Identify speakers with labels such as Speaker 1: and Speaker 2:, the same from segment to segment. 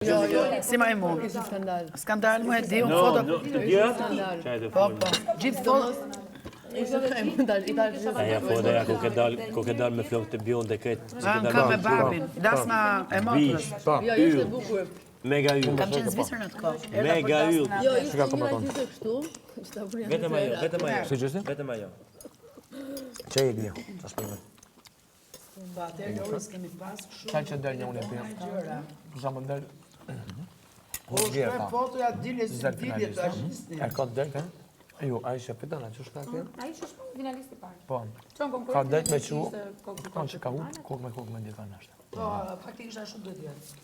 Speaker 1: Si ma e mund? Skandal mu e di, unë foto...
Speaker 2: Të gjithë?
Speaker 1: Po, gjithë foto...
Speaker 2: Ja, fotoja ku ke dal me flokë të bion dhe këtë...
Speaker 1: Ka me babin, dasma e motrës.
Speaker 3: Jo, ishte bukur.
Speaker 2: Mega yll.
Speaker 1: Kam qenë Zvicër në të kohë.
Speaker 2: Mega yll.
Speaker 3: Jo, ishte një rajtise kështu.
Speaker 2: Vetëm ajo, vetëm ajo.
Speaker 4: Si gjësti?
Speaker 2: Vetëm ajo.
Speaker 4: Që e lio, të shpërme. Qa që del një unë e pia? Sa më del...
Speaker 1: Fotoja dile si dilje të ashtisni.
Speaker 4: E ka del, ka? Jo, a ishe fitan, a që shka ke?
Speaker 5: A ishe shpon finalist i parë.
Speaker 4: Po, ka del me që ka që ka unë, kokë me dita nështë.
Speaker 1: Po, faktikisht ashtu do t'jetë.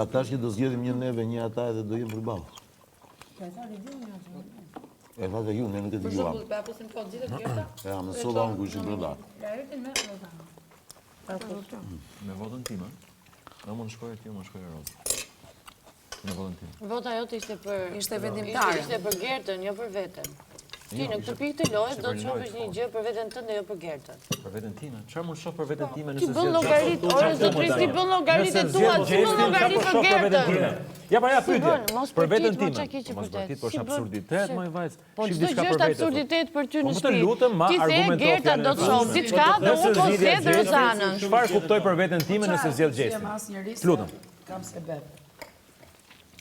Speaker 6: Ata që do zgjedhim një neve, një ata edhe do jemë përballë. E tha dhe ju, ne nuk e dëgjuam.
Speaker 3: Për apusin kohë gjithë të gjitha?
Speaker 6: Ja, mësova unë ku ishin brenda.
Speaker 5: Rajetin me Rozana.
Speaker 7: Me votën time, dhe mund shkojë ti, mund shkojë Rozë. Me votën time.
Speaker 8: Vota jote ishte për...
Speaker 5: Ishte vendimtare.
Speaker 8: Ishte për Gertën, jo për veten. Ti në këtë pikë të lojës do të shohësh një gjë për veten tënde, jo për Gertën.
Speaker 7: Për veten time? Çfarë mund shoh për veten time
Speaker 8: Ti
Speaker 7: nëse
Speaker 8: bën llogarit, ore zotëri, ti bën llogarit e tua, ti bën llogarit për Gertën.
Speaker 7: Ja pa ja pyetje.
Speaker 8: Mos
Speaker 7: Për veten
Speaker 8: mos
Speaker 7: time.
Speaker 8: çka keq
Speaker 7: Mos
Speaker 8: për
Speaker 7: vërtet, po është absurditet, më vajz.
Speaker 8: Po
Speaker 7: Shif
Speaker 8: çdo
Speaker 7: diçka
Speaker 8: gjë
Speaker 7: për
Speaker 8: është
Speaker 7: veten.
Speaker 8: absurditet për ty në
Speaker 7: Po të
Speaker 8: shtëpi.
Speaker 7: lutem, ma
Speaker 8: Ti the
Speaker 7: argumento
Speaker 8: Gerta do të shoh diçka dhe unë po zgjedh Rozanën.
Speaker 7: Çfarë kuptoj për veten time nëse zgjedh gjestin? Të lutem.
Speaker 1: Kam sebeb.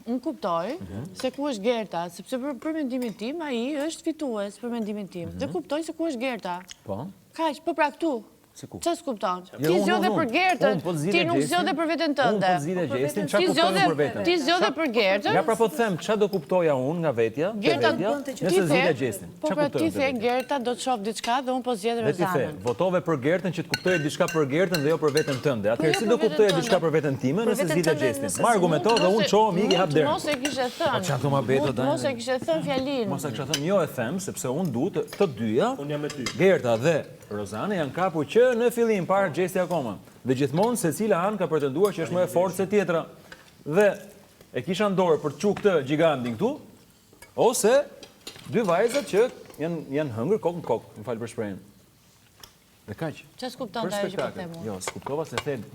Speaker 8: Unë kuptoj se ku është Gerta, sepse për mendimin tim ai është fitues për mendimin tim. Dhe kuptoj se ku është Gerta.
Speaker 7: Po.
Speaker 8: Kaq, po pra këtu.
Speaker 7: Si ku?
Speaker 8: Qa s'kupton?
Speaker 7: Jo,
Speaker 8: Ti
Speaker 7: unë,
Speaker 8: zgjodhe për Gertën, ti nuk zgjodhe për veten tënde.
Speaker 7: Unë po zgjidhe gjestin, çfarë kupton për veten?
Speaker 8: Ti zgjodhe për Gertën.
Speaker 7: Ja pra po të them, çfarë do kuptoja unë nga vetja,
Speaker 8: Gerta
Speaker 7: nëse zgjidhe gjestin.
Speaker 8: Po pra ti the Gerta do të shoh diçka dhe unë po zgjedh
Speaker 7: Dhe ti the,
Speaker 8: Rozanën.
Speaker 7: votove për Gertën që të kuptoje diçka për Gertën dhe jo për veten tënde. Atëherë si do kuptoje diçka për veten time nëse zgjidhe gjestin? Ma argumento dhe unë çohem iki hap derën.
Speaker 8: Mos e kishe thënë.
Speaker 7: çfarë thoma beto dani?
Speaker 8: Mos e kishe thënë fjalinë.
Speaker 7: Mos e kisha thënë, jo e them, sepse unë duhet të dyja,
Speaker 2: Unë jam me ty.
Speaker 7: Gerta dhe Rozana janë kapur që në fillim parë gjesti akoma. Dhe gjithmonë secila anë ka pretenduar që është më e fortë se tjetra. Dhe e kisha në dorë për të çu këtë gigantin këtu, ose dy vajzat që janë hëngër kokë në kokë, më fal për shprehjen. Dhe kaq.
Speaker 8: Çfarë s'kupton
Speaker 7: Për
Speaker 8: ajo që po
Speaker 7: spektakël.
Speaker 8: them unë?
Speaker 7: Jo, s'kuptova se them.